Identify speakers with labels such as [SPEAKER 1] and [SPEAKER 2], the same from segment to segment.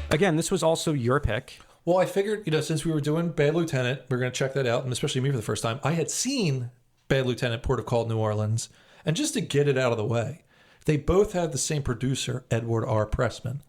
[SPEAKER 1] Again, this was also your pick.
[SPEAKER 2] Well, I figured, since we were doing Bad Lieutenant, we are going to check that out, and especially me for the first time. I had seen Bad Lieutenant, Port of Call, New Orleans, and just to get it out of the way, they both had the same producer, Edward R. Pressman.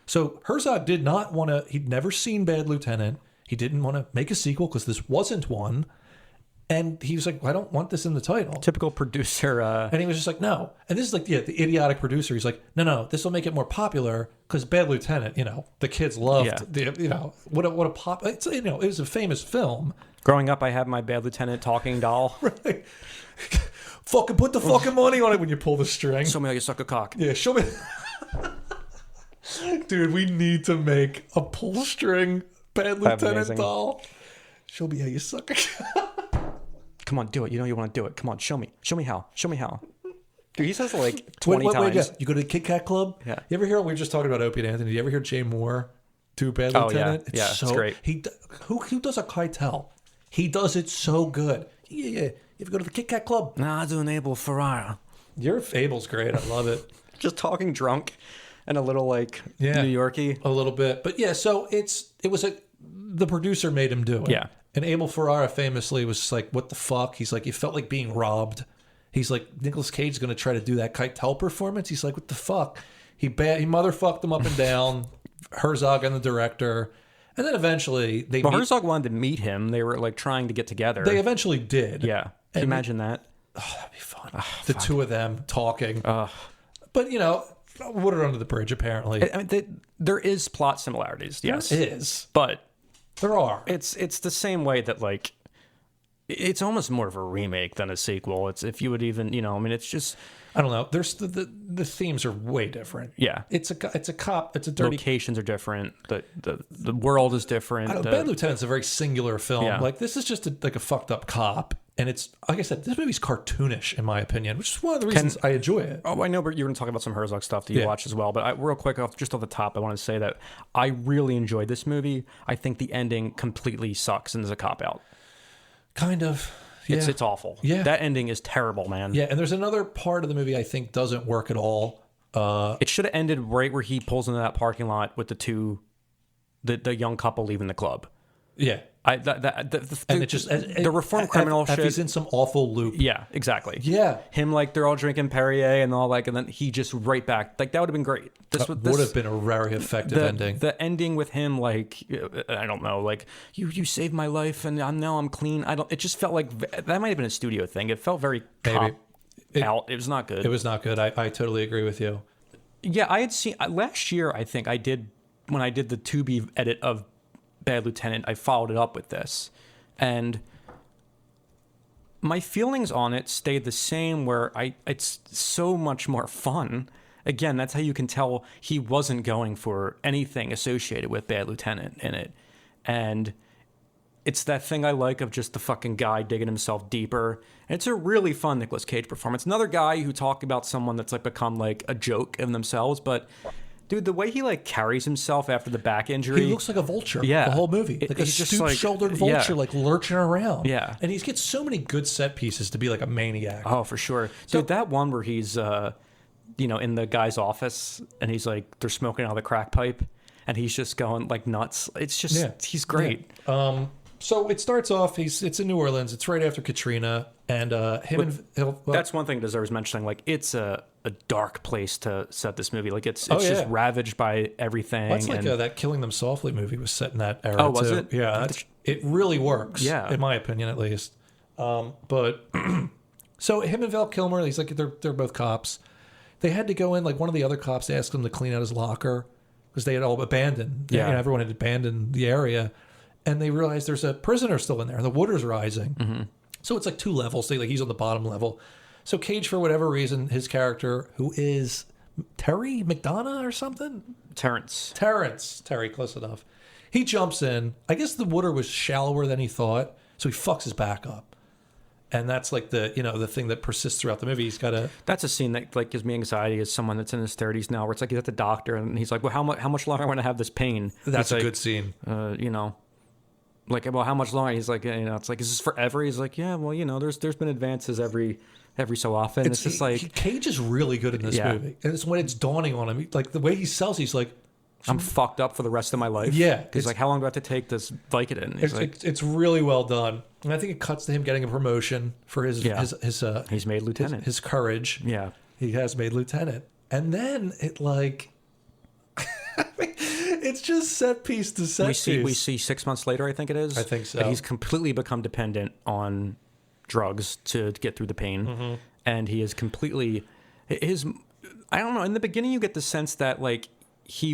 [SPEAKER 2] So Herzog did not want to, he'd never seen Bad Lieutenant. He didn't want to make a sequel because this wasn't one. And he was like, I don't want this in the title.
[SPEAKER 1] Typical producer.
[SPEAKER 2] And he was just like, no. And this is like, the idiotic producer. He's like, no, this will make it more popular because Bad Lieutenant, the kids loved, what a pop. It's, it was a famous film.
[SPEAKER 1] Growing up, I had my Bad Lieutenant talking doll.
[SPEAKER 2] Right. Fucking put the fucking money on it when you pull the string.
[SPEAKER 1] Show me how you suck a cock.
[SPEAKER 2] Yeah, show me. Dude, we need to make a pull string Bad Lieutenant doll. Show me how you suck a cock.
[SPEAKER 1] Come on, do it. You know you want to do it. Come on, show me. Show me how. Show me how. Dude, he says it like 20 times.
[SPEAKER 2] Yeah. You go to the Kit Kat Club?
[SPEAKER 1] Yeah.
[SPEAKER 2] You ever hear, we were just talking about Opie and Anthony. Do you ever hear Jay Moore do Bad Lieutenant?
[SPEAKER 1] Yeah, it's great.
[SPEAKER 2] Who does a Keitel? He does it so good. Yeah. You ever go to the Kit Kat Club?
[SPEAKER 1] Nah, I do an Abel Ferrara.
[SPEAKER 2] Your Abel's great. I love it.
[SPEAKER 1] Just talking drunk and a little like New Yorkie.
[SPEAKER 2] A little bit. But yeah, so the producer made him do it.
[SPEAKER 1] Yeah.
[SPEAKER 2] And Abel Ferrara famously was just like, what the fuck? He's like, he felt like being robbed. He's like, Nicolas Cage is going to try to do that Keitel performance. He's like, what the fuck? He motherfucked him up and down, Herzog and the director. And then eventually
[SPEAKER 1] Herzog wanted to meet him. They were like trying to get together.
[SPEAKER 2] They eventually did.
[SPEAKER 1] Yeah. Can you imagine that?
[SPEAKER 2] Oh, that'd be fun. The two of them talking. But, water under the bridge, apparently.
[SPEAKER 1] I mean, there is plot similarities. Yes.
[SPEAKER 2] There is.
[SPEAKER 1] But
[SPEAKER 2] there are.
[SPEAKER 1] It's the same way that like it's almost more of a remake than a sequel. It's if you would even, it's just
[SPEAKER 2] I don't know. There's the themes are way different.
[SPEAKER 1] Yeah.
[SPEAKER 2] It's a cop, it's a dirty
[SPEAKER 1] locations are different. The world is different.
[SPEAKER 2] Bad Lieutenant's a very singular film.
[SPEAKER 1] Yeah.
[SPEAKER 2] Like this is just a fucked up cop. And it's, like I said, this movie's cartoonish, in my opinion, which is one of the reasons I enjoy it.
[SPEAKER 1] Oh, I know, but you're going to talk about some Herzog stuff that you watch as well. But real quick, off the top, I want to say that I really enjoyed this movie. I think the ending completely sucks and is a cop-out.
[SPEAKER 2] Kind of. Yeah.
[SPEAKER 1] It's awful.
[SPEAKER 2] Yeah.
[SPEAKER 1] That ending is terrible, man.
[SPEAKER 2] Yeah, and there's another part of the movie I think doesn't work at all.
[SPEAKER 1] It should have ended right where he pulls into that parking lot with the young couple leaving the club.
[SPEAKER 2] Yeah.
[SPEAKER 1] The reform criminal shit.
[SPEAKER 2] He's in some awful loop.
[SPEAKER 1] Yeah, exactly.
[SPEAKER 2] Yeah.
[SPEAKER 1] Him like they're all drinking Perrier and all like, and then he just right back. Like that would have been great.
[SPEAKER 2] This would have been a very effective ending.
[SPEAKER 1] The ending with him like I don't know, like you saved my life and now I'm clean. It just felt like that might have been a studio thing. It felt very out. It was not good.
[SPEAKER 2] It was not good. I totally agree with you.
[SPEAKER 1] Yeah, I had seen last year. I think I did when I did the Tubi edit of Bad Lieutenant, I followed it up with this, and my feelings on it stayed the same, where it's so much more fun. Again, that's how you can tell he wasn't going for anything associated with Bad Lieutenant in it. And it's that thing I like of just the fucking guy digging himself deeper. And it's a really fun Nicolas Cage performance. Another guy who talked about someone that's like become like a joke of themselves, but dude, the way he like carries himself after the back injury.
[SPEAKER 2] He looks like a vulture
[SPEAKER 1] the
[SPEAKER 2] whole movie. Like a stoop-shouldered vulture, like lurching around.
[SPEAKER 1] Yeah.
[SPEAKER 2] And he gets so many good set pieces to be like a maniac.
[SPEAKER 1] Oh, for sure. Dude, that one where he's, in the guy's office and he's like, they're smoking out of the crack pipe and he's just going like nuts. It's just, he's great.
[SPEAKER 2] Yeah. So it starts off, it's in New Orleans. It's right after Katrina. And
[SPEAKER 1] that's one thing that deserves mentioning. Like, it's a dark place to set this movie. Like, it's just ravaged by everything.
[SPEAKER 2] Well, it's like that Killing Them Softly movie was set in that era, too.
[SPEAKER 1] Oh, was it?
[SPEAKER 2] Yeah, it really works, in my opinion, at least. But so him and Val Kilmer, he's like, they're both cops. They had to go in, like one of the other cops asked him to clean out his locker because they had all abandoned.
[SPEAKER 1] Yeah.
[SPEAKER 2] Everyone had abandoned the area. And they realized there's a prisoner still in there. The water's rising. Mm-hmm. So it's like two levels. He's on the bottom level. So Cage, for whatever reason, his character, who is Terry McDonough or something?
[SPEAKER 1] Terrence.
[SPEAKER 2] Terry, close enough. He jumps in. I guess the water was shallower than he thought. So he fucks his back up. And that's like the thing that persists throughout the movie. He's got to.
[SPEAKER 1] That's a scene that like gives me anxiety as someone that's in his 30s now, where it's like he's at the doctor and he's like, well, how much longer am I going to have this pain?
[SPEAKER 2] That's a good scene.
[SPEAKER 1] Like, well, how much longer? He's like, it's like, is this forever? He's like, yeah, well, there's been advances every so often. It's just like
[SPEAKER 2] Cage is really good in this movie, and it's when it's dawning on him, like the way he sells. He's like,
[SPEAKER 1] I'm fucked up for the rest of my life.
[SPEAKER 2] Yeah,
[SPEAKER 1] He's like, how long do I have to take this Vicodin? He's like,
[SPEAKER 2] It's really well done, and I think it cuts to him getting a promotion for his
[SPEAKER 1] he's made lieutenant.
[SPEAKER 2] his courage.
[SPEAKER 1] Yeah.
[SPEAKER 2] He has made lieutenant, and then it like, it's just set piece to set piece.
[SPEAKER 1] We see 6 months later, I think it is.
[SPEAKER 2] I think so.
[SPEAKER 1] That he's completely become dependent on drugs to get through the pain,
[SPEAKER 2] Mm-hmm.
[SPEAKER 1] and he is completely his. I don't know. In the beginning, you get the sense that like he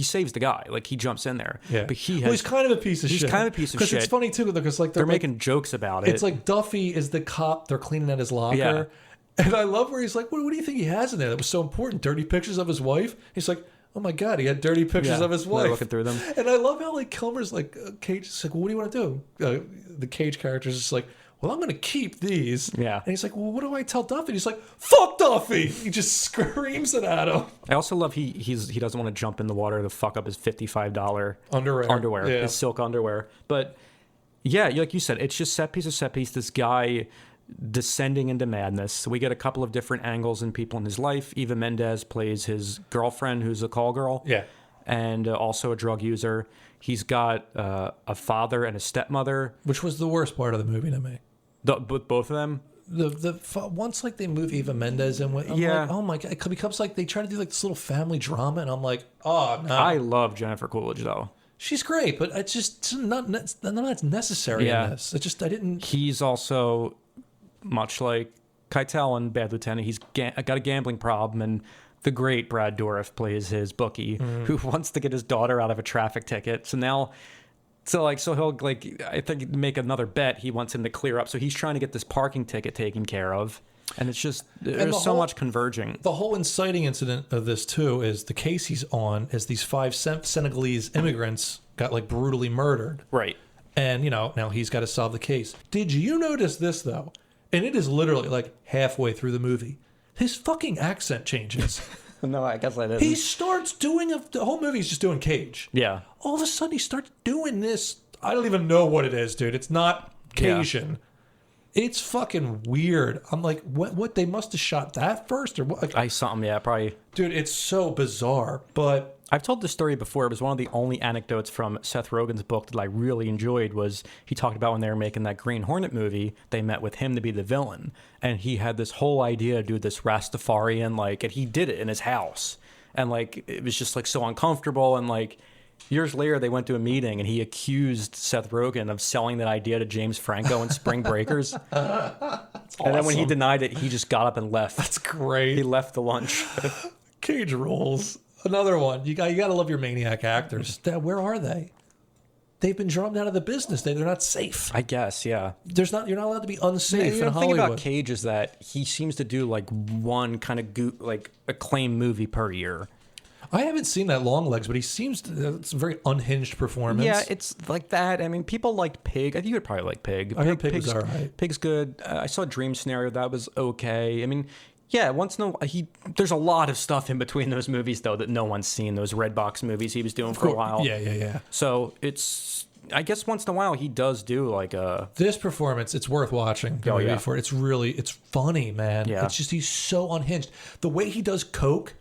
[SPEAKER 1] saves the guy, like he jumps in there.
[SPEAKER 2] Yeah,
[SPEAKER 1] but
[SPEAKER 2] he's kind of a piece of shit.
[SPEAKER 1] He's kind of a piece of shit.
[SPEAKER 2] Because it's funny too, because like
[SPEAKER 1] they're making jokes about it.
[SPEAKER 2] It's like Duffy is the cop. They're cleaning out his locker.
[SPEAKER 1] Yeah.
[SPEAKER 2] And I love where he's like, what do you think he has in there that was so important? Dirty pictures of his wife? He's like, oh my God, he had dirty pictures of his wife.
[SPEAKER 1] They're looking through them.
[SPEAKER 2] And I love how like Kilmer's like, Cage is like, well, what do you want to do? The Cage character is just like, well, I'm going to keep these.
[SPEAKER 1] Yeah.
[SPEAKER 2] And he's like, well, what do I tell Duffy? He's like, fuck Duffy. He just screams it at him.
[SPEAKER 1] I also love he doesn't want to jump in the water to fuck up his $55
[SPEAKER 2] Underwear. Yeah.
[SPEAKER 1] his silk underwear. But yeah, like you said, it's just set piece. This guy descending into madness. So we get a couple of different angles and people in his life. Eva Mendes plays his girlfriend, who's a call girl.
[SPEAKER 2] Yeah.
[SPEAKER 1] And also a drug user. He's got a father and a stepmother.
[SPEAKER 2] Which was the worst part of the movie to me.
[SPEAKER 1] Both of them.
[SPEAKER 2] Once like they move Eva Mendes in with, I'm
[SPEAKER 1] Yeah.
[SPEAKER 2] like, oh my God, it becomes like they try to do like this little family drama, and I'm like, oh no,
[SPEAKER 1] I love Jennifer Coolidge though.
[SPEAKER 2] she's great, but it's just none of that's necessary
[SPEAKER 1] Yeah.
[SPEAKER 2] in this. I didn't.
[SPEAKER 1] He's also much like Keitel in Bad Lieutenant. He's got a gambling problem, and the great Brad Dourif plays his bookie who wants to get his daughter out of a traffic ticket. So he'll like, I think, make another bet. He wants him to clear up. So he's trying to get this parking ticket taken care of. And it's just, there's so much converging.
[SPEAKER 2] The whole inciting incident of this too is the case he's on is these 5 Senegalese immigrants got like brutally murdered.
[SPEAKER 1] Right.
[SPEAKER 2] And now he's got to solve the case. Did you notice this though? And it is literally like halfway through the movie. His fucking accent changes.
[SPEAKER 1] No, I guess I didn't.
[SPEAKER 2] He starts doing the whole movie's just doing Cage.
[SPEAKER 1] Yeah.
[SPEAKER 2] All of a sudden he starts doing this. I don't even know what it is, dude. It's not Cajun. Yeah. It's fucking weird. I'm like, what? They must have shot that first or what?
[SPEAKER 1] Probably.
[SPEAKER 2] Dude, it's so bizarre. But
[SPEAKER 1] I've told this story before. It was one of the only anecdotes from Seth Rogen's book that I really enjoyed. Was he talked about when they were making that Green Hornet movie, they met with him to be the villain, and he had this whole idea to do this Rastafarian and he did it in his house, and like it was just like so uncomfortable, and like years later they went to a meeting and he accused Seth Rogen of selling that idea to James Franco in Spring Breakers. And then when he denied it, he just got up and left.
[SPEAKER 2] That's great.
[SPEAKER 1] He left the lunch.
[SPEAKER 2] Cage rules. Another one. You got to love your maniac actors. Where are they? They've been drummed out of the business. They're not safe.
[SPEAKER 1] I guess, yeah.
[SPEAKER 2] You're not allowed to be unsafe in
[SPEAKER 1] The thing
[SPEAKER 2] Hollywood.
[SPEAKER 1] about Cage is that he seems to do like one kind of acclaimed movie per year.
[SPEAKER 2] I haven't seen that Long Legs, but he seems to. It's a very unhinged performance.
[SPEAKER 1] Yeah, it's like that. I mean, people liked Pig. I think you would probably like Pig.
[SPEAKER 2] I heard Pig was all right.
[SPEAKER 1] Pig's good. I saw Dream Scenario. That was okay. I mean, yeah, once in a while, there's a lot of stuff in between those movies, though, that no one's seen. Those Redbox movies he was doing for a while.
[SPEAKER 2] Yeah.
[SPEAKER 1] So it's, I guess once in a while he does do like a...
[SPEAKER 2] This performance, it's worth watching.
[SPEAKER 1] Oh, yeah.
[SPEAKER 2] For it. It's funny, man.
[SPEAKER 1] Yeah.
[SPEAKER 2] It's just, he's so unhinged. The way he does coke,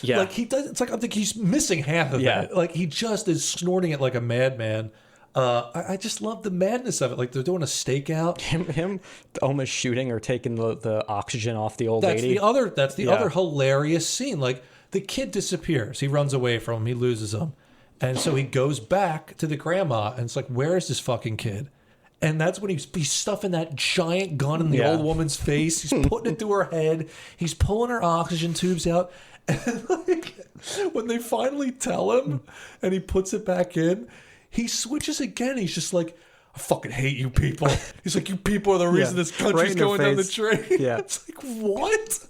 [SPEAKER 1] Yeah.
[SPEAKER 2] like he does, it's like I think he's missing half of it. Like he just is snorting it like a madman. I just love the madness of it. Like they're doing a stakeout.
[SPEAKER 1] Him almost shooting or taking the oxygen off the old lady.
[SPEAKER 2] That's the other hilarious scene. Like the kid disappears. He runs away from him. He loses him. And so he goes back to the grandma and it's like, where is this fucking kid? And that's when he's stuffing that giant gun in the old woman's face. He's putting it through her head. He's pulling her oxygen tubes out. And like when they finally tell him and he puts it back in, he switches again. He's just like, I fucking hate you people. He's like, you people are the reason this country's going down the drain.
[SPEAKER 1] Yeah.
[SPEAKER 2] It's like, what?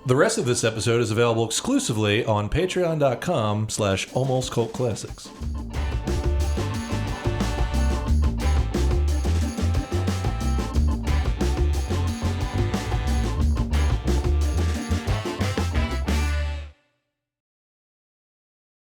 [SPEAKER 2] The rest of this episode is available exclusively on patreon.com/almostcultclassics.